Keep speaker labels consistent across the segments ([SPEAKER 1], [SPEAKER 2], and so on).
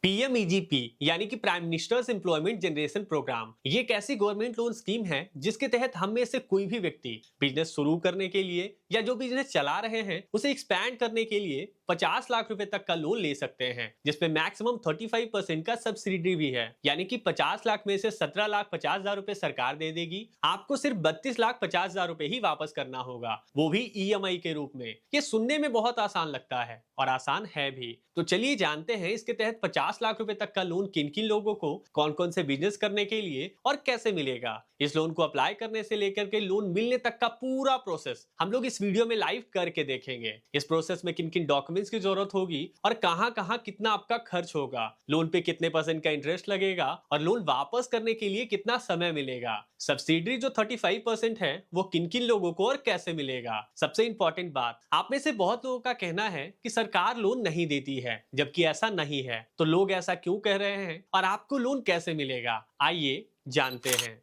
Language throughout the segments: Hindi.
[SPEAKER 1] पीएमईजीपी यानी कि prime minister's employment generation programme ये एक ऐसी गवर्नमेंट लोन स्कीम है जिसके तहत हम में से कोई भी व्यक्ति बिजनेस शुरू करने के लिए या जो बिजनेस चला रहे हैं उसे एक्सपैंड करने के लिए 50 लाख रुपए तक का लोन ले सकते हैं, जिसमें मैक्सिमम 35% का सब्सिडी भी है। यानी कि 50 लाख में से 17,50,000 रुपए सरकार दे देगी, आपको सिर्फ 32,50,000 रुपए ही वापस करना होगा, वो भी ईएमआई के रूप में। ये सुनने में बहुत आसान लगता है और आसान है भी। तो चलिए जानते हैं इसके तहत 50 लाख रुपए तक का लोन किन किन लोगों को कौन कौन से बिजनेस करने के लिए और कैसे मिलेगा। इस लोन को अप्लाई करने से लेकर के लोन मिलने तक का पूरा प्रोसेस हम लोग इस वीडियो में लाइव करके देखेंगे। इस प्रोसेस में किन किन डॉक्यूमेंट्स की जरूरत होगी और कहां कहां कितना आपका खर्च होगा, लोन पे कितने % का इंटरेस्ट लगेगा और लोन वापस करने के लिए कितना समय मिलेगा। सब्सिडी जो 35% है वो किन किन लोगों को और कैसे मिलेगा। सबसे इंपॉर्टेंट बात, आप में से बहुत लोगों का कहना है कि सरकार लोन नहीं देती है, जबकि ऐसा नहीं है। तो लोग ऐसा क्यों कह रहे हैं और आपको लोन कैसे मिलेगा, आइए जानते हैं।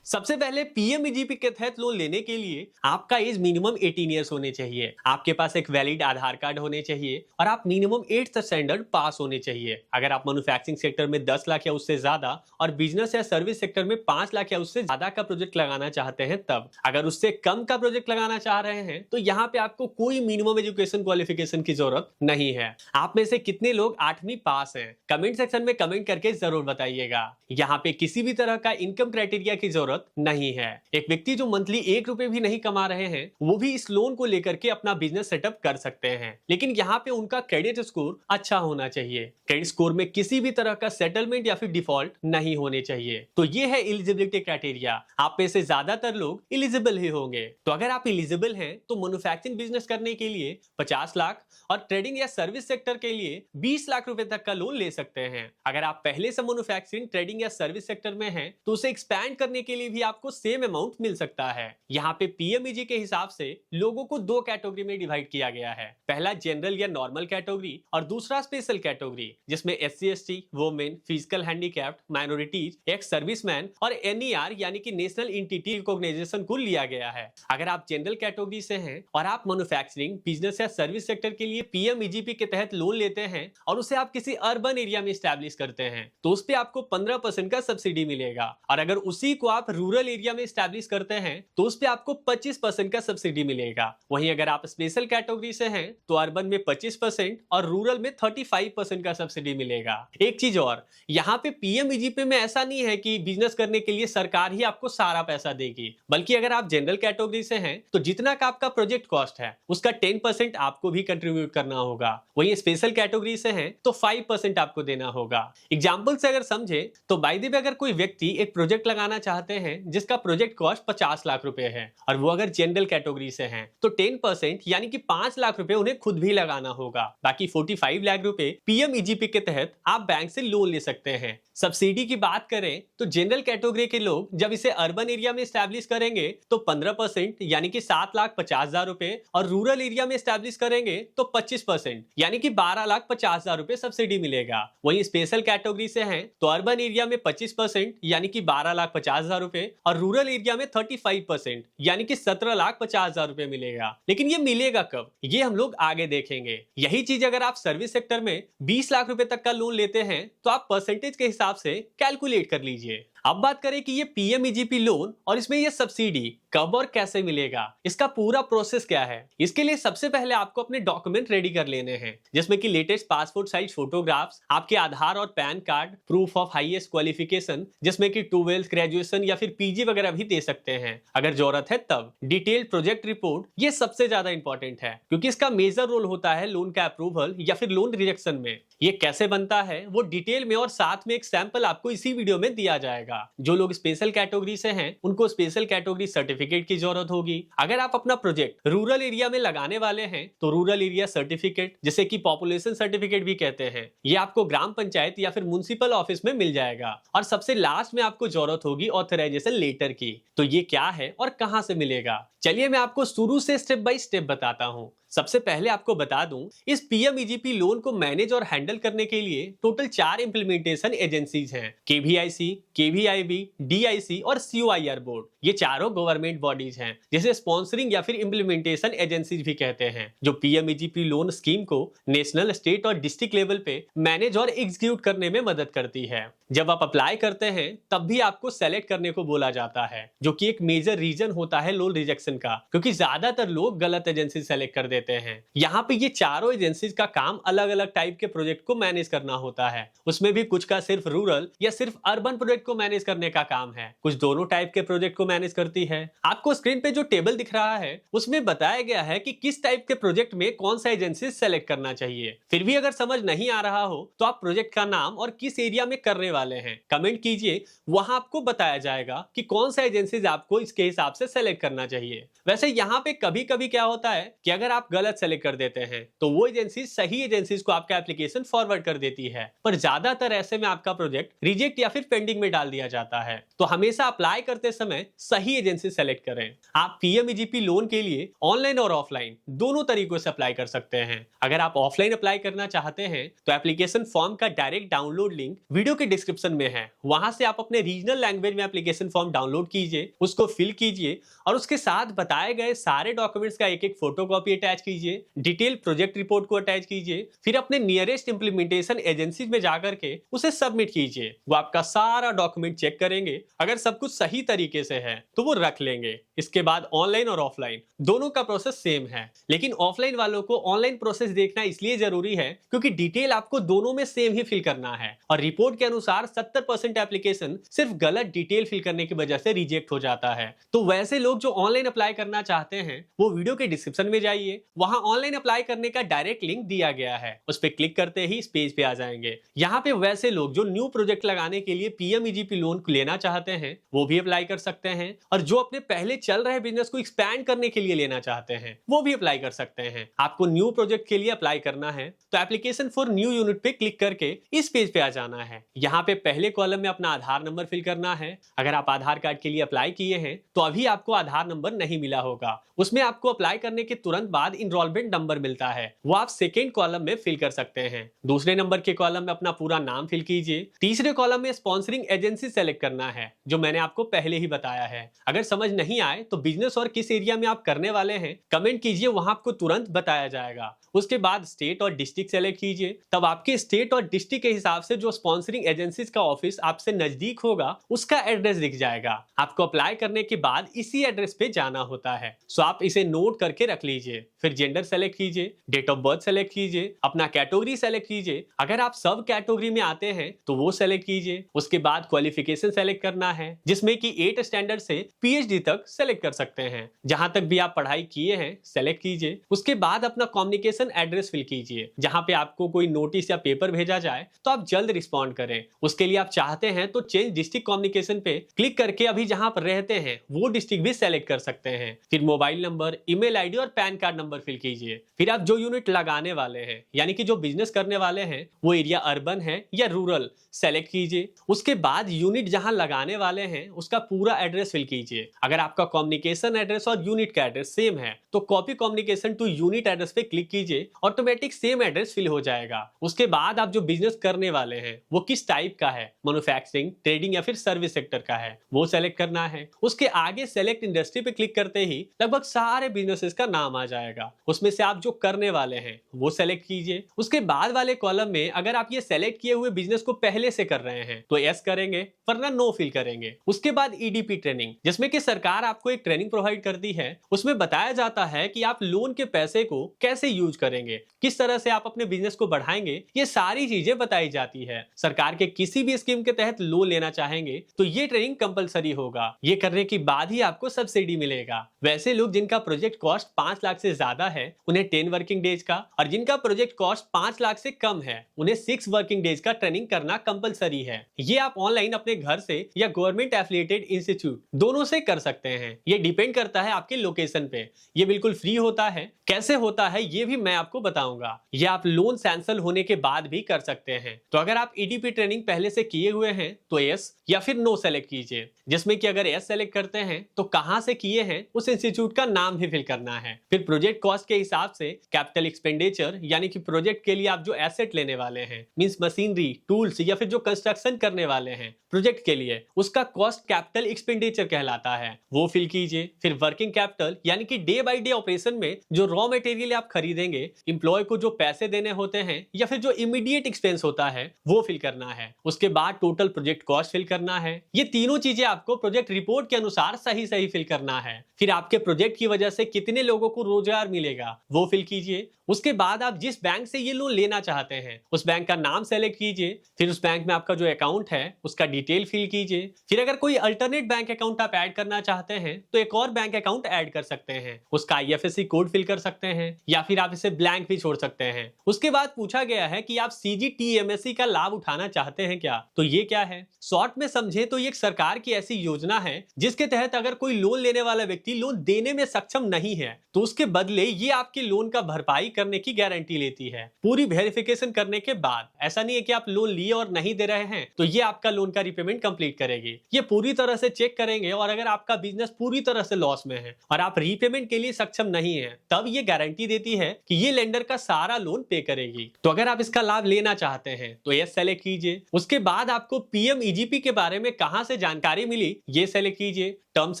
[SPEAKER 1] सबसे पहले पीएमईजीपी के तहत लोन लेने के लिए आपका एज मिनिमम 18 ईयर्स होने चाहिए, आपके पास एक वैलिड आधार कार्ड होने चाहिए और आप मिनिमम 8th स्टैंडर्ड पास होने चाहिए। अगर आप मैन्युफैक्चरिंग सेक्टर में 10 लाख या उससे ज्यादा और बिजनेस या सर्विस सेक्टर में 5 लाख या उससे ज्यादा का प्रोजेक्ट लगाना चाहते हैं तब। अगर उससे कम का प्रोजेक्ट लगाना चाह रहे हैं तो यहाँ पे आपको कोई मिनिमम एजुकेशन क्वालिफिकेशन की जरूरत नहीं है। आप में से कितने लोग 8वीं पास हैं, कमेंट सेक्शन में कमेंट करके जरूर बताइएगा। यहाँ पे किसी भी तरह का इनकम क्राइटेरिया की जरूरत नहीं है। एक व्यक्ति जो मंथली 1 रुपए भी नहीं कमा रहे हैं वो भी इस लोन को लेकर के अपना बिजनेस सेटअप कर सकते हैं, लेकिन यहाँ पे उनका क्रेडिट स्कोर अच्छा होना चाहिए। क्रेडिट स्कोर में किसी भी तरह का सेटलमेंट या फिर डिफॉल्ट नहीं होने चाहिए। तो ये है एलिजिबिलिटी क्राइटेरिया। आप में से ज्यादातर लोग एलिजिबल ही होंगे। तो अगर आप एलिजिबल हैं तो मैन्युफैक्चरिंग बिजनेस करने के लिए 50 लाख और ट्रेडिंग या सर्विस सेक्टर के लिए 20 लाख रुपए तक का लोन ले सकते हैं। अगर आप पहले से मैन्युफैक्चरिंग, ट्रेडिंग या सर्विस सेक्टर में हैं तो उसे एक्सपैंड करने के लिए भी आपको सेम अमाउंट मिल सकता है। यहाँ पे पीएमईजी के हिसाब से लोगों को 2 कैटेगरी में डिवाइड किया गया है। पहला जनरल या नॉर्मल कैटेगरी और दूसरा स्पेशल कैटेगरी, जिसमें SC ST, women, physical handicapped, minorities, ex serviceman और एनईआर यानी कि नेशनल एंटिटी रिकॉग्नाइजेशन को लिया गया है। अगर आप जनरल कैटेगरी से हैं और आप मैन्युफैक्चरिंग, बिजनेस या सर्विस सेक्टर के लिए पीएमईजीपी के तहत लोन लेते हैं और उसे आप किसी अर्बन एरिया में स्टैब्लिश करते हैं तो उस पे आपको 15% का सब्सिडी मिलेगा। और अगर उसी को आप रूरल एरिया में स्टैब्लिश करते हैं तो उस पे आपको 25% का सब्सिडी मिलेगा। वहीं अगर आप स्पेशल कैटेगरी से हैं तो अर्बन में 25% और रूरल में 35% का सब्सिडी मिलेगा। एक चीज और, यहाँ पे पीएमईजीपी में ऐसा नहीं है कि बिजनेस करने के लिए सरकार ही आपको सारा पैसा देगी, बल्कि अगर आप जनरल कैटेगरी से हैं तो जितना का आपका प्रोजेक्ट कॉस्ट है उसका 10% आपको भी कंट्रीब्यूट करना होगा। वहीं स्पेशल कैटेगरी से हैं तो 5% आपको देना होगा। एग्जाम्पल से अगर समझे तो बाय द वे अगर कोई व्यक्ति एक प्रोजेक्ट लगाना चाहते हैं जिसका प्रोजेक्ट कॉस्ट 50 लाख रुपए है और वो अगर जनरल कैटेगरी से हैं तो 10% यानी कि 5 लाख रुपए उन्हें खुद भी लगाना होगा। बाकी 45 लाख रुपए पीएमईजीपी के तहत आप बैंक से लोन ले सकते हैं। सब्सिडी की बात करें तो जनरल कैटेगरी के लोग जब इसे अर्बन एरिया में स्टैब्लिश करेंगे तो 15% यानी कि 7,50,000 रुपए और रूरल एरिया में स्टैब्लिश करेंगे तो 25% यानी कि 12,50,000 रुपए सब्सिडी मिलेगा। वहीं स्पेशल कैटेगरी से हैं तो अर्बन एरिया में 25% यानी कि 12,50,000 रुपए और रूरल एरिया में 35% यानी कि 17,50,000 रुपए मिलेगा। लेकिन ये मिलेगा कब, ये हम लोग आगे देखेंगे। यही चीज अगर आप सर्विस सेक्टर में 20 लाख रुपए तक का लोन लेते हैं तो आप परसेंटेज के हिसाब से कैलकुलेट कर लीजिए। अब बात करें कि ये पीएमईजीपी लोन और इसमें ये सब्सिडी कब और कैसे मिलेगा, इसका पूरा प्रोसेस क्या है। इसके लिए सबसे पहले आपको अपने डॉक्यूमेंट रेडी कर लेने हैं, जिसमें कि लेटेस्ट पासपोर्ट साइज फोटोग्राफ्स, आपके आधार और pan card, proof of highest qualification जिसमें कि 12th, ग्रेजुएशन या फिर पीजी वगैरह भी दे सकते हैं अगर जरूरत है तब। डिटेल्ड प्रोजेक्ट रिपोर्ट ये सबसे ज्यादा इंपॉर्टेंट है क्योंकि इसका मेजर रोल होता है लोन का अप्रूवल या फिर लोन रिजेक्शन में। ये कैसे बनता है वो डिटेल में और साथ में एक सैंपल आपको इसी वीडियो में दिया जाएगा। जो लोग स्पेशल कैटेगरी से हैं उनको स्पेशल कैटेगरी सर्टिफिकेट की जरूरत होगी। अगर आप अपना प्रोजेक्ट रूरल एरिया में लगाने वाले हैं तो रूरल एरिया सर्टिफिकेट, जिसे कि पॉपुलेशन सर्टिफिकेट भी कहते हैं, ये आपको ग्राम पंचायत या फिर म्युनिसिपल ऑफिस में मिल जाएगा। और सबसे लास्ट में आपको जरूरत होगी ऑथराइजेशन लेटर की। तो ये क्या है और कहां से मिलेगा, चलिए मैं आपको शुरू से स्टेप बाय स्टेप बताता हूं। सबसे पहले आपको बता दूं, इस पीएमईजीपी लोन को मैनेज और हैंडल करने के लिए टोटल 4 इंप्लीमेंटेशन एजेंसीज हैं, केवीआईसी, केवीआईबी, डीआईसी और सीओआईआर बोर्ड। ये चारों गवर्नमेंट बॉडीज हैं, जिसे स्पॉन्सरिंग या फिर इम्प्लीमेंटेशन एजेंसीज भी कहते हैं, जो पीएमईजीपी लोन स्कीम को नेशनल, स्टेट और डिस्ट्रिक्ट लेवल पे मैनेज और एग्जीक्यूट करने में मदद करती है। जब आप अप्लाई करते हैं तब भी आपको सेलेक्ट करने को बोला जाता है, जो कि एक मेजर रीजन होता है लोन रिजेक्शन का, क्योंकि ज्यादातर लोग गलत एजेंसी सेलेक्ट कर देते हैं। यहाँ पे ये चारों एजेंसीज का काम अलग अलग टाइप के प्रोजेक्ट को मैनेज करना होता है। उसमें भी कुछ का सिर्फ रूरल या सिर्फ अर्बन प्रोजेक्ट को मैनेज करने का काम है, कुछ दोनों टाइप के प्रोजेक्ट को मैनेज करती है। आपको स्क्रीन पे जो टेबल दिख रहा है उसमें बताया गया है कि किस टाइप के प्रोजेक्ट में कौन सा एजेंसी सेलेक्ट करना चाहिए। फिर भी अगर समझ नहीं आ रहा हो तो आप प्रोजेक्ट का नाम और किस एरिया में करने वाले हैं कमेंट कीजिए, वहां आपको बताया जाएगा कि कौन सा एजेंसीज आपको इसके हिसाब से सेलेक्ट करना चाहिए। वैसे यहाँ पे कभी कभी क्या होता है कि अगर आप गलत सेलेक्ट कर देते हैं तो वो एजेंसी सही एजेंसीज को आपका एप्लीकेशन फॉरवर्ड कर देती है, पर ज्यादातर ऐसे में आपका प्रोजेक्ट रिजेक्ट या फिर पेंडिंग में डाल दिया जाता है। तो हमेशा अप्लाई करते समय सही एजेंसी सेलेक्ट करें। आप पीएमईजीपी लोन के लिए ऑनलाइन और ऑफलाइन दोनों तरीकों से अप्लाई कर सकते हैं। अगर आप ऑफलाइन अप्लाई करना चाहते हैं तो एप्लीकेशन फॉर्म का डायरेक्ट डाउनलोड लिंक वीडियो के डिस्क्रिप्शन में है, वहां से आप अपने रीजनल लैंग्वेज में एप्लीकेशन फॉर्म डाउनलोड कीजिए, उसको फिल कीजिए और उसके साथ बताए गए सारे डॉक्यूमेंट्स का एक एक फोटोकॉपी अटैच कीजिए, डिटेल प्रोजेक्ट रिपोर्ट को अटैच कीजिए, फिर अपने नियरेस्ट इंप्लीमेंटेशन एजेंसी में जाकर के उसे सबमिट कीजिए। वो आपका सारा डॉक्यूमेंट चेक करेंगे, अगर सब कुछ सही तरीके से है तो वो रख लेंगे। इसके बाद ऑनलाइन और ऑफलाइन दोनों का प्रोसेस सेम है, लेकिन ऑफलाइन वालों को ऑनलाइन प्रोसेस देखना इसलिए जरूरी है क्योंकि डिटेल आपको दोनों में सेम ही फिल करना है और रिपोर्ट के अनुसार 70% एप्लीकेशन सिर्फ गलत डिटेल फिल करने की वजह से रिजेक्ट हो जाता है। तो वैसे लोग जो ऑनलाइन अप्लाई करना चाहते हैं वो वीडियो के डिस्क्रिप्शन में जाइए, वहां ऑनलाइन अप्लाई करने का डायरेक्ट लिंक दिया गया है, उस पर क्लिक करते ही इस पेज पे आ जाएंगे। यहाँ पे वैसे लोग जो न्यू प्रोजेक्ट लगाने के लिए पीएमईजीपी लोन लेना चाहते हैं वो भी अप्लाई कर सकते हैं, और जो अपने पहले चल रहे बिजनेस को एक्सपैंड करने के लिए लेना चाहते हैं वो भी अप्लाई कर सकते हैं। आपको न्यू प्रोजेक्ट के लिए अप्लाई करना है तो एप्लीकेशन फॉर न्यू यूनिट पे क्लिक करके इस पेज पे आ जाना है। यहाँ पे पहले कॉलम में अपना आधार नंबर फिल करना है। अगर आप आधार कार्ड के लिए अप्लाई किए हैं तो अभी आपको आधार नंबर नहीं मिला होगा, उसमें आपको अप्लाई करने के तुरंत बाद इनरोलमेंट नंबर मिलता है, वो आप सेकेंड कॉलम में फिल कर सकते हैं। दूसरे नंबर के कॉलम में अपना पूरा नाम फिल कीजिए। तीसरे कॉलम में स्पॉन्सरिंग एजेंसी सेलेक्ट करना है, जो मैंने आपको पहले ही बताया है। अगर समझ नहीं आए तो बिजनेस और किस एरिया में आप करने वाले हैं कमेंट कीजिए, वहां आपको तुरंत बताया जाएगा। उसके बाद स्टेट और डिस्ट्रिक्ट सेलेक्ट कीजिए, तब आपके स्टेट और डिस्ट्रिक्ट के हिसाब से जो स्पॉन्सरिंग एजेंसीज का ऑफिस आपसे नजदीक होगा उसका एड्रेस दिख जाएगा। आपको अप्लाई करने के बाद इसी एड्रेस पे जाना होता है, सो आप इसे नोट करके रख लीजिए। फिर जेंडर सेलेक्ट कीजिए, डेट ऑफ बर्थ सेलेक्ट कीजिए, अपना कैटेगरी सेलेक्ट कीजिए, अगर आप सब कैटेगरी में आते हैं तो वो सेलेक्ट कीजिए। उसके बाद क्वालिफिकेशन सेलेक्ट करना है, जिसमें कि 8 स्टैंडर्ड से पीएचडी तक सेलेक्ट कर सकते हैं, जहां तक भी आप पढ़ाई किए हैं सेलेक्ट कीजिए। उसके बाद अपना कम्युनिकेशन एड्रेस फिल कीजिए, जहां पे आपको कोई नोटिस या पेपर भेजा जाए तो आप जल्द रिस्पॉन्ड करें। उसके लिए आप चाहते हैं तो चेंज डिस्ट्रिक्ट कम्युनिकेशन पे क्लिक करके अभी जहां पर रहते हैं वो डिस्ट्रिक्ट भी सेलेक्ट कर सकते हैं। फिर मोबाइल नंबर, ईमेल आईडी और पैन कार्ड नंबर फिल कीजिए। फिर आप जो यूनिट लगाने वाले हैं यानी कि जो बिजनेस करने वाले हैं वो एरिया अर्बन है या रूरल सेलेक्ट कीजिए। उसके बाद यूनिट जहां लगाने वाले हैं उसका पूरा एड्रेस फिल कीजिए। अगर आपका कम्युनिकेशन एड्रेस और यूनिट का एड्रेस सेम है तो copy communication to unit address पे क्लिक कीजिए, ऑटोमेटिक सेम एड्रेस फिल हो जाएगा। उसके बाद आप जो बिजनेस करने वाले हैं वो किस टाइप का है, मैन्युफैक्चरिंग, ट्रेडिंग या फिर सर्विस सेक्टर का है, वो सेलेक्ट करना है। उसके आगे सेलेक्ट इंडस्ट्री पे क्लिक करते ही लगभग सारे बिजनेसेस का नाम आ जाएगा, उसमें से आप जो करने वाले हैं वो सेलेक्ट कीजिए। उसके बाद वाले कॉलम में अगर आप ये सेलेक्ट किए हुए बिजनेस को पहले से कर रहे हैं तो यस करेंगे, वरना नो फिल करेंगे। उसके बाद ईडीपी ट्रेनिंग, जिसमें कि सरकार आपको एक ट्रेनिंग प्रोवाइड करती है, उसमें बताया जाता है कि आप लोन के पैसे को कैसे यूज करेंगे, किस तरह से आप अपने बिजनेस को बढ़ाएंगे, ये सारी चीजें बताई जाती है। सरकार के किसी भी स्कीम के तहत लोन लेना चाहेंगे तो ये ट्रेनिंग कंपलसरी होगा, ये करने के बाद ही आपको सब्सिडी मिलेगा। वैसे लोग जिनका प्रोजेक्ट कॉस्ट 5 लाख से ज्यादा है उन्हें 10 वर्किंग डेज का, और जिनका प्रोजेक्ट कॉस्ट 5 लाख से कम है उन्हें 6 वर्किंग डेज का ट्रेनिंग करना कंपलसरी है। ये आप ऑनलाइन अपने घर से या गवर्नमेंट एफिलिएटेड इंस्टीट्यूट दोनों से कर सकते हैं। हैं। ये डिपेंड करता है आपके लोकेशन पे। ये बिल्कुल फ्री होता है। कैसे होता है ये भी मैं आपको बताऊंगा। ये आप लोन सैंक्शन होने के बाद भी कर सकते हैं। तो अगर आप ईडीपी ट्रेनिंग पहले से किए हुए हैं तो यस या फिर नो सेलेक्ट कीजिए, जिसमें कि अगर यस सेलेक्ट करते हैं तो कहां से किए हैं उस इंस्टीट्यूट का नाम भी फिल करना है। फिर प्रोजेक्ट कॉस्ट के हिसाब से कैपिटल एक्सपेंडिचर यानी कि प्रोजेक्ट के लिए आप जो एसेट लेने वाले हैं, मींस मशीनरी, टूल्स या फिर जो कंस्ट्रक्शन करने वाले हैं प्रोजेक्ट के लिए, उसका कॉस्ट कैपिटल एक्सपेंडिचर कहलाता है, वो फिल कीजिए। फिर वर्किंग कैपिटल यानी कि डे बाय डे ऑपरेशन में जो रॉ मटेरियल आप खरीदेंगे, एम्प्लॉय को जो पैसे देने होते हैं या फिर जो इमीडिएट एक्सपेंस होता है वो फिल करना है। उसके बाद टोटल प्रोजेक्ट कॉस्ट फिल करना है। ये तीनों चीजें आपको प्रोजेक्ट रिपोर्ट के अनुसार सही सही फिल करना है। फिर आपके प्रोजेक्ट की वजह से कितने लोगों को रोजगार मिलेगा वो फिल कीजिए। उसके बाद आप जिस बैंक से ये लोन लेना चाहते हैं उस बैंक का नाम सेलेक्ट कीजिए। फिर उस बैंक में आपका जो अकाउंट है उसका डिटेल फिल कीजिए। फिर अगर कोई अल्टरनेट बैंक अकाउंट आप ऐड करना चाहते हैं तो एक और बैंक अकाउंट ऐड कर सकते हैं, उसका आईएफएससी कोड फिल कर सकते हैं या फिर आप इसे ब्लैंक भी छोड़ सकते हैं। उसके बाद पूछा गया है कि आप सीजीटीएमएससी का लाभ उठाना चाहते हैं क्या। तो ये क्या है, शॉर्ट में समझे तो ये एक सरकार की ऐसी योजना है जिसके तहत अगर कोई लोन लेने वाला व्यक्ति लोन देने में सक्षम नहीं है तो उसके बदले ये आपके लोन का भरपाई करने की गारंटी लेती है, पूरी वेरिफिकेशन करने के बाद। ऐसा नहीं है कि आप लोन लिए और नहीं दे रहे हैं तो ये आपका लोन का रिपेमेंट कंप्लीट करेगी। ये पूरी तरह से चेक करेंगे और अगर आपका बिजनेस पूरी तरह से लॉस में है और आप रीपेमेंट के लिए सक्षम नहीं है तब ये गारंटी देती है कि ये लेंडर का सारा लोन पे करेगी। तो अगर आप इसका लाभ लेना चाहते हैं तो ये सेलेक्ट कीजिए। उसके बाद आपको पीएमईजीपी के बारे में कहां से जानकारी मिली ये सेलेक्ट कीजिए। टर्म्स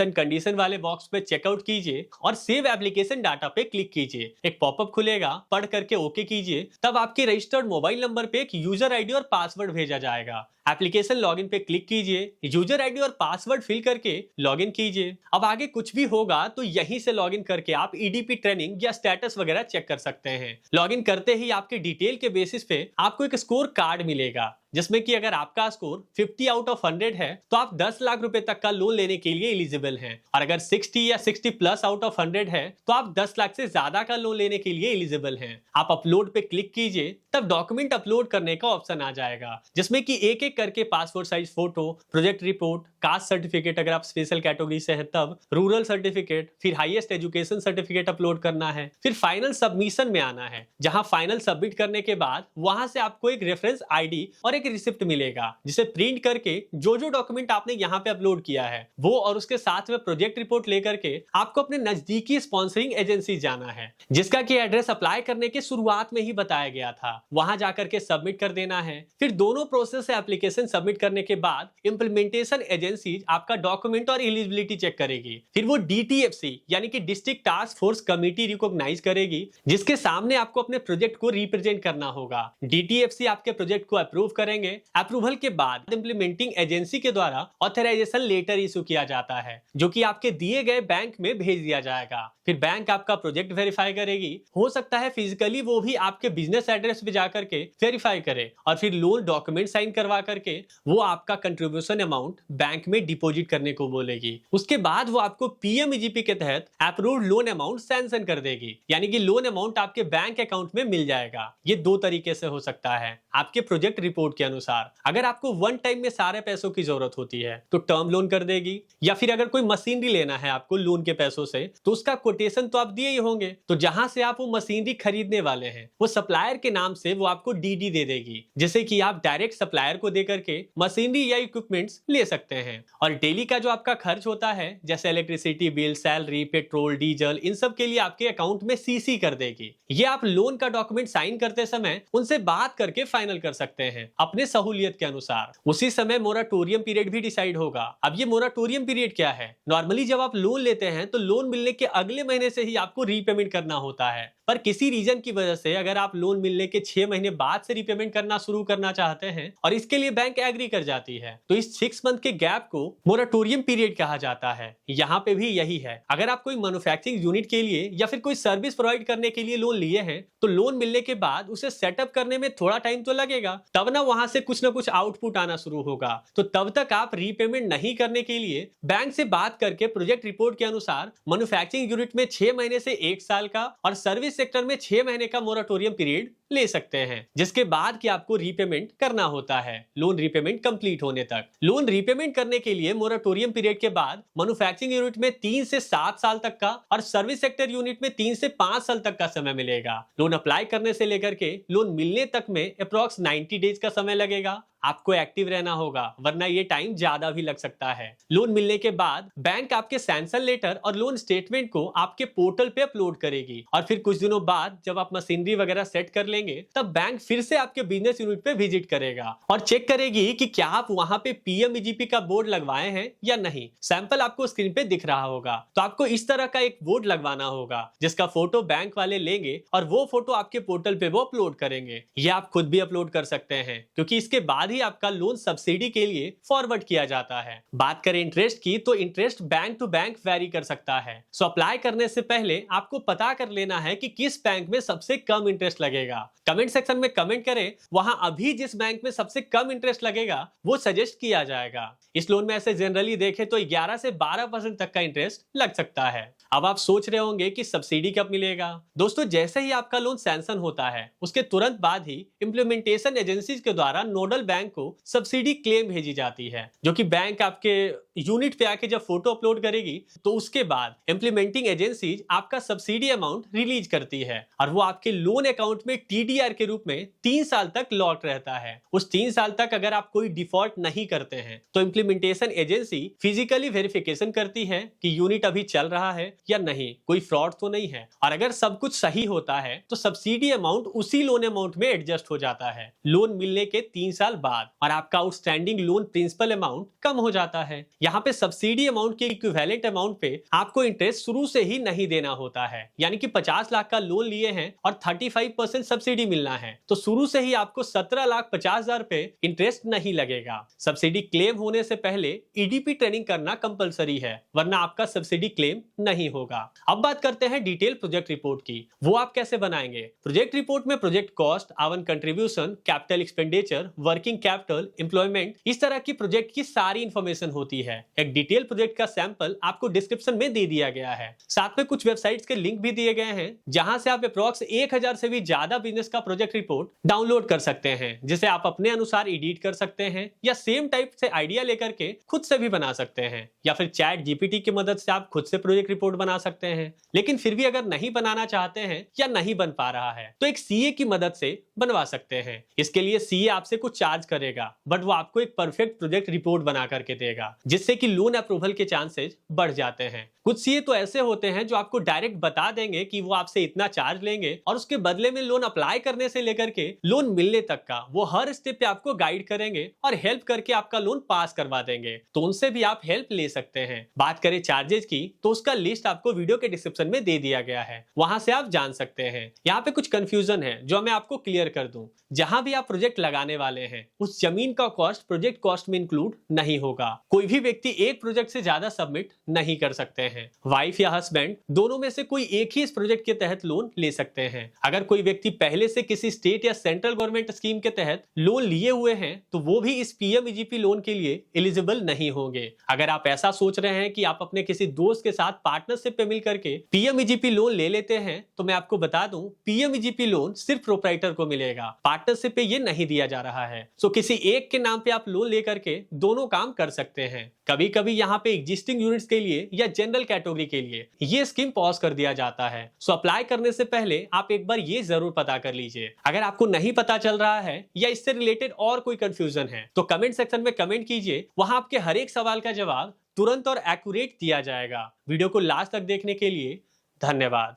[SPEAKER 1] एंड कंडीशन वाले बॉक्स पे चेकआउट कीजिए और सेव एप्लीकेशन डाटा पे क्लिक कीजिए। एक पॉपअप खुलेगा, पढ़ करके ओके कीजिए। तब आपके रजिस्टर्ड मोबाइल नंबर पे एक यूजर आईडी और पासवर्ड भेजा जाएगा। एप्लीकेशन लॉगिन पे क्लिक कीजिए, यूजर आईडी और पासवर्ड फिल करके लॉगिन कीजिए। अब आगे कुछ भी होगा तो यहीं से लॉगिन करके आप ईडीपी ट्रेनिंग या स्टेटस वगैरह चेक कर सकते हैं। लॉगिन करते ही आपके डिटेल के बेसिस पे आपको एक स्कोर कार्ड मिलेगा जिसमें कि अगर आपका स्कोर 50 आउट ऑफ 100 है तो आप 10 लाख रुपए तक का लोन लेने के लिए एलिजिबल हैं, और अगर 60 या 60 प्लस आउट ऑफ 100 है तो आप 10 लाख से ज्यादा का लोन लेने के लिए एलिजिबल हैं। आप अपलोड पे क्लिक कीजिए, तब डॉक्यूमेंट अपलोड करने का ऑप्शन आ जाएगा जिसमें कि एक एक करके passport size photo, project report, caste certificate अगर आप स्पेशल कैटेगरी से है तब, रूरल सर्टिफिकेट, फिर हाईएस्ट एजुकेशन सर्टिफिकेट अपलोड करना है। फिर फाइनल सबमिशन में आना है जहां फाइनल सबमिट करने के बाद वहां से आपको एक रेफरेंस आईडी और एक रिसिप्ट मिलेगा जिसे प्रिंट करके जो जो डॉक्यूमेंट आपने यहाँ पे अपलोड किया है वो और उसके साथ में प्रोजेक्ट रिपोर्ट लेकर के आपको अपने नजदीकी स्पॉन्सरिंग एजेंसी जाना है जिसका कि एड्रेस अप्लाई करने के शुरुआत में ही बताया गया था। वहां जाकर के सबमिट कर देना है। फिर दोनों प्रोसेस से एप्लीकेशन सबमिट करने के बाद इंप्लीमेंटेशन एजेंसी आपका डॉक्यूमेंट और एलिजिबिलिटी चेक करेगी। फिर वो डीटीएफसी यानी कि district task force committee recognise करेगी जिसके सामने आपको अपने प्रोजेक्ट को रिप्रेजेंट करना होगा। डीटीएफसी आपके प्रोजेक्ट को अप्रूव करेंगे। अप्रूवल के बाद इंप्लीमेंटिंग एजेंसी के द्वारा ऑथराइजेशन लेटर इशू किया जाता है जो कि आपके दिए गए बैंक में भेज दिया जाएगा। फिर बैंक आपका प्रोजेक्ट वेरीफाई करेगी। हो सकता है फिजिकली वो भी आपके बिजनेस एड्रेस पे जाकर के वेरीफाई करे और फिर लोन डॉक्यूमेंट साइन करवा करके वो आपका कंट्रीब्यूशन अमाउंट बैंक में डिपॉजिट करने को बोलेगी। उसके बाद वो आपको पीएमईजीपी के तहत अप्रूव्ड लोन अमाउंट सैंक्शन कर देगी, यानी कि लोन अमाउंट आपके बैंक अकाउंट में मिल जाएगा। ये दो तरीके से हो सकता है आपके प्रोजेक्ट रिपोर्ट के अनुसार। अगर आपको वन टाइम में सारे पैसों की जरूरत होती है तो टर्म लोन कर देगी, या फिर अगर कोई मशीनरी लेना है आपको लोन के पैसों से तो उसका कोटेशन तो आप दिए ही होंगे, तो जहां से आप वो मशीनरी खरीदने वाले हैं वो सप्लायर के नाम से वो आपको डीडी दे देगी, जिसे कि आप डायरेक्ट सप्लायर को देकर के मशीनरी या इक्विपमेंट्स ले सकते हैं। और डेली का जो आपका खर्च होता है जैसे electricity bill, salary, petrol, diesel, इन सब के लिए आपके अकाउंट में सीसी कर देगी। ये आप लोन का डॉक्यूमेंट साइन करते समय उनसे बात करके फाइनल कर सकते हैं अपने सहूलियत के अनुसार। उसी समय मोराटोरियम पीरियड भी डिसाइड होगा। अब ये मोराटोरियम पीरियड क्या है? नॉर्मली जब आप लोन लेते हैं तो लोन मिलने के अगले महीने से ही आपको रीपेमेंट करना होता है, पर किसी रीजन की वजह से अगर आप लोन मिलने के 6 महीने बाद से रीपेमेंट करना शुरू करना चाहते हैं और इसके लिए बैंक एग्री कर जाती है तो इस 6 मंथ के गैप को मोराटोरियम पीरियड कहा जाता है। यहाँ पे भी यही है, अगर आप कोई मैन्युफैक्चरिंग यूनिट के लिए या फिर कोई सर्विस प्रोवाइड करने के लिए लोन लिए हैं तो लोन मिलने के बाद उसे सेटअप करने में थोड़ा टाइम तो लगेगा, तब ना वहां से कुछ ना कुछ आउटपुट आना शुरू होगा। तो तब तक आप रीपेमेंट नहीं करने के लिए बैंक से बात करके प्रोजेक्ट रिपोर्ट के अनुसार मैन्युफैक्चरिंग यूनिट में 6 महीने से 1 साल का और सर्विस सेक्टर में 6 महीने का मोराटोरियम पीरियड ले सकते हैं, जिसके बाद कि आपको रीपेमेंट करना होता है लोन रीपेमेंट कंप्लीट होने तक। लोन रीपेमेंट करने के लिए मोरेटोरियम पीरियड के बाद मैन्युफैक्चरिंग यूनिट में 3 से 7 साल तक का और सर्विस सेक्टर यूनिट में 3 से 5 साल तक का समय मिलेगा। लोन अप्लाई करने से लेकर के लोन मिलने तक में अप्रॉक्स 90 डेज का समय लगेगा। आपको एक्टिव रहना होगा, वरना ये टाइम ज्यादा भी लग सकता है। लोन मिलने के बाद बैंक आपके सैंक्शन लेटर और लोन स्टेटमेंट को आपके पोर्टल पे अपलोड करेगी और फिर कुछ दिनों बाद जब आप मशीनरी वगैरह सेट कर लेंगे तब बैंक फिर से आपके बिजनेस यूनिट पे विजिट करेगा और चेक करेगी कि क्या आप वहां पे पीएमईजीपी का बोर्ड लगवाए हैं या नहीं। सैंपल आपको स्क्रीन पे दिख रहा होगा, तो आपको इस तरह का एक बोर्ड लगवाना होगा जिसका फोटो बैंक वाले लेंगे और वो फोटो आपके पोर्टल पे वो अपलोड करेंगे। ये आप खुद भी अपलोड कर सकते हैं क्योंकि इसके बाद ही आपका लोन सब्सिडी के लिए फॉरवर्ड किया जाता है। बात करें इंटरेस्ट की, तो interest bank to bank vary कर सकता है। सो अप्लाई करने से पहले आपको पता कर लेना है कि किस बैंक में सबसे कम इंटरेस्ट लगेगा। कमेंट सेक्शन में कमेंट करें, वहां अभी जिस बैंक में सबसे कम इंटरेस्ट लगेगा वो सजेस्ट किया जाएगा। इस लोन में ऐसे जनरली देखें तो 11 से 12% तक का इंटरेस्ट लग सकता है। अब आप सोच रहे होंगे कि सब्सिडी कब मिलेगा। दोस्तों, जैसे ही आपका लोन सैंक्शन होता है उसके तुरंत बाद ही इंप्लीमेंटेशन एजेंसीज के द्वारा नोडल बैंक को सब्सिडी क्लेम भेजी जाती है, जो कि बैंक आपके यूनिट पे आके जब फोटो अपलोड करेगी तो उसके बाद इंप्लीमेंटिंग एजेंसीज आपका सब्सिडी अमाउंट रिलीज करती है और वो आपके लोन अकाउंट में टीडीआर के रूप में 3 साल तक लॉक रहता है। उस 3 साल तक अगर आप कोई डिफॉल्ट नहीं करते हैं तो इंप्लीमेंटेशन एजेंसी फिजिकली वेरिफिकेशन करती है कि यूनिट अभी चल रहा है या नहीं, कोई फ्रॉड तो नहीं है, और अगर सब कुछ सही होता है तो सब्सिडी अमाउंट उसी लोन अमाउंट में एडजस्ट हो जाता है लोन मिलने के 3 साल बाद, और आपका आउटस्टैंडिंग लोन प्रिंसिपल अमाउंट कम हो जाता है। यहाँ पे सब्सिडी अमाउंट के इक्विवेलेंट अमाउंट पे आपको इंटरेस्ट शुरू से ही नहीं देना होता है। यानी कि 50 लाख का लोन लिए हैं और 35% सब्सिडी मिलना है तो शुरू से ही आपको 17,50,000 पे इंटरेस्ट नहीं लगेगा। सब्सिडी क्लेम होने से पहले ईडीपी ट्रेनिंग करना कंपलसरी है, वरना आपका सब्सिडी क्लेम नहीं होगा। अब बात करते हैं डिटेल प्रोजेक्ट रिपोर्ट की। वो आप कैसे बनाएंगे? प्रोजेक्ट रिपोर्ट में प्रोजेक्ट कॉस्ट, आवन contribution, capital expenditure, working capital, employment, इस तरह की प्रोजेक्ट की सारी इंफॉर्मेशन होती है। एक डिटेल प्रोजेक्ट का सैंपल आपको डिस्क्रिप्शन में दे दिया गया है। साथ में कुछ वेबसाइट्स के लिंक भी दिए गए हैं जहां से आप अप्रॉक्स 1000 से भी ज्यादा बिजनेस का प्रोजेक्ट रिपोर्ट डाउनलोड कर सकते हैं, जिसे आप अपने अनुसार एडिट कर सकते हैं या सेम टाइप से आइडिया लेकर के खुद से भी बना सकते हैं, या फिर चैट जीपीटी की मदद से आप खुद से प्रोजेक्ट रिपोर्ट बना सकते हैं। लेकिन फिर भी अगर नहीं बनाना चाहते हैं या नहीं बन पा रहा है तो एक सीए की मदद से बनवा सकते हैं। इसके लिए सीए आपसे कुछ चार्ज करेगा, बट वो आपको एक परफेक्ट प्रोजेक्ट रिपोर्ट बना करके देगा, जिससे कि लोन अप्रूवल के चांसेस बढ़ जाते हैं। कुछ सीए तो ऐसे होते हैं जो आपको डायरेक्ट बता देंगे कि वो आपसे इतना चार्ज लेंगे और उसके बदले में लोन अप्लाई करने से लेकर के लोन मिलने तक का वो हर स्टेप पे आपको गाइड करेंगे और हेल्प करके आपका लोन पास करवा देंगे। तो उनसे भी आप हेल्प ले सकते हैं। बात करें चार्जेस की, तो उसका लिस्ट आपको वीडियो के डिस्क्रिप्शन में दे दिया गया है, वहां से आप जान सकते हैं। यहाँ पे कुछ कंफ्यूजन है जो मैं आपको क्लियर कर दूं। जहां भी आप प्रोजेक्ट लगाने वाले हैं उस जमीन का कॉस्ट प्रोजेक्ट कॉस्ट में इंक्लूड नहीं होगा। कोई भी व्यक्ति एक प्रोजेक्ट से ज्यादा सबमिट नहीं कर सकते हैं। वाइफ या हस्बैंड दोनों में से कोई एक ही इस प्रोजेक्ट के तहत लोन ले सकते हैं। अगर कोई व्यक्ति पहले से किसी स्टेट या सेंट्रल गवर्नमेंट स्कीम के तहत लोन लिए हुए हैं तो वो भी इस पीएमईजीपी लोन के लिए एलिजिबल नहीं होंगे। अगर आप ऐसा सोच रहे हैं कि आप अपने किसी दोस्त के साथ पार्टनरशिप पे मिल करके पीएमईजीपी लोन ले लेते हैं, तो मैं आपको बता दूं पीएमईजीपी लोन सिर्फ प्रोप्राइटर को मिलेगा, पार्टनरशिप पे ये नहीं दिया जा रहा है। सो किसी एक के नाम पे आप लोन लेकर के दोनों काम कर सकते हैं। कभी कभी यहाँ पे एग्जिस्टिंग यूनिट्स के लिए या जनरल कैटेगरी के लिए ये स्कीम पॉज कर दिया जाता है। सो अप्लाई करने से पहले आप एक बार ये जरूर पता कर लीजिए। अगर आपको नहीं पता चल रहा है या इससे रिलेटेड और कोई कंफ्यूजन है तो कमेंट सेक्शन में कमेंट कीजिए, वहां आपके हर एक सवाल का जवाब तुरंत और एक्यूरेट दिया जाएगा। वीडियो को लास्ट तक देखने के लिए धन्यवाद।